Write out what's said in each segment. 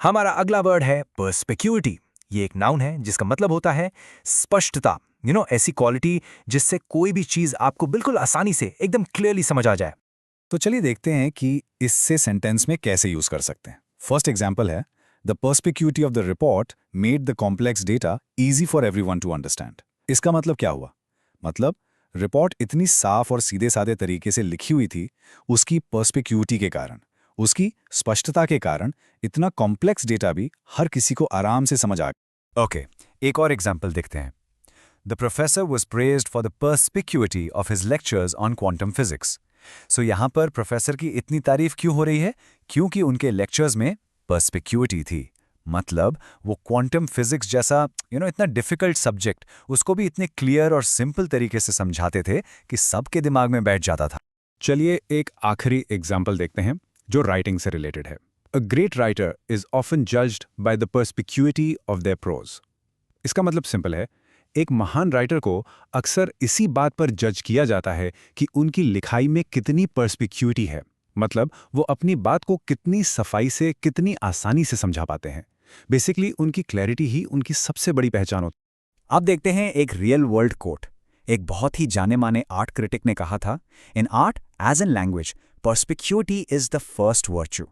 हमारा अगला वर्ड है पर्सपेक्यूटी। ये एक नाउन है जिसका मतलब होता है स्पष्टता। ऐसी क्वालिटी जिससे कोई भी चीज आपको बिल्कुल आसानी से एकदम क्लियरली समझ आ जाए। तो चलिए देखते हैं कि इससे सेंटेंस में कैसे यूज कर सकते हैं। फर्स्ट एग्जाम्पल है, the perspicuity of the report made the complex data easy for everyone to understand. इसका मतलब क्या हुआ? मतलब रिपोर्ट इतनी साफ और सीधे साधे तरीके से लिखी हुई थी, उसकी पर्सपिक्यूटी के कारण, उसकी स्पष्टता के कारण इतना कॉम्प्लेक्स डेटा भी हर किसी को आराम से समझ आ गया। ओके, एक और एग्जाम्पल देखते हैं। The professor was praised for the perspicuity of his lectures on quantum physics. So यहाँ पर प्रोफेसर की इतनी तारीफ क्यों हो रही है? क्योंकि उनके लेक्चर्स में perspicuity थी। मतलब वो क्वांटम फिजिक्स जैसा इतना डिफिकल्ट सब्जेक्ट उसको भी इतने क्लियर और सिंपल तरीके से समझाते थे कि सबके दिमाग में बैठ जाता था। चलिए एक आखिरी एग्जाम्पल देखते हैं जो राइटिंग से रिलेटेड है। A great writer is often judged by the perspicuity of their prose. इसका मतलब सिंपल है, एक महान राइटर को अक्सर इसी बात पर जज किया जाता है कि उनकी लिखाई में कितनी पर्सपिक्यूटी है, मतलब वो अपनी बात को कितनी सफाई से, कितनी आसानी से समझा पाते हैं। बेसिकली उनकी क्लैरिटी ही उनकी सबसे बड़ी पहचान होती अब देखते हैं एक रियल वर्ल्ड कोट। एक बहुत ही जाने माने आर्ट क्रिटिक ने कहा था, in art as in language perspicuity is the first virtue.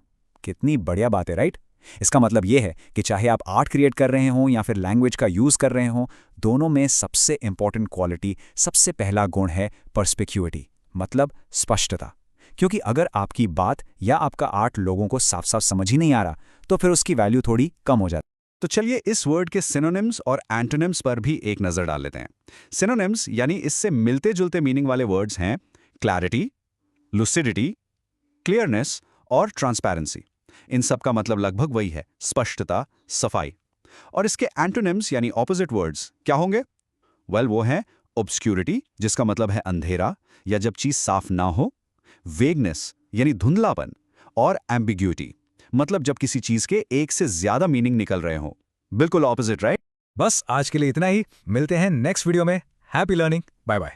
कितनी बढ़िया बात है, राइट? इसका मतलब यह है कि चाहे आप आर्ट क्रिएट कर रहे हों या फिर लैंग्वेज का यूज कर रहे हों, दोनों में सबसे इंपॉर्टेंट क्वालिटी, सबसे पहला गुण है पर्सपिक्यूटी, मतलब स्पष्टता। क्योंकि अगर आपकी बात या आपका आर्ट लोगों को साफ साफ समझ ही नहीं आ रहा, तो फिर उसकी वैल्यू थोड़ी कम हो जाती। तो चलिए इस वर्ड के सिनोनिम्स और एंटोनिम्स पर भी एक नजर डाल लेते हैं। सिनोनिम्स यानी इससे मिलते जुलते मीनिंग वाले वर्ड्स हैं क्लैरिटी, लुसिडिटी, क्लियरनेस और ट्रांसपेरेंसी। इन सब का मतलब लगभग वही है, स्पष्टता, सफाई। और इसके एंटोनिम्स यानी ऑपोजिट वर्ड्स क्या होंगे? वो हैं ऑब्स्क्यूरिटी, जिसका मतलब है अंधेरा या जब चीज साफ ना हो, वेगनेस यानी धुंधलापन, और एम्बिग्यूटी, मतलब जब किसी चीज के एक से ज्यादा मीनिंग निकल रहे हो। बिल्कुल ऑपोजिट, राइट? बस आज के लिए इतना ही। मिलते हैं नेक्स्ट वीडियो में। Happy learning. Bye bye.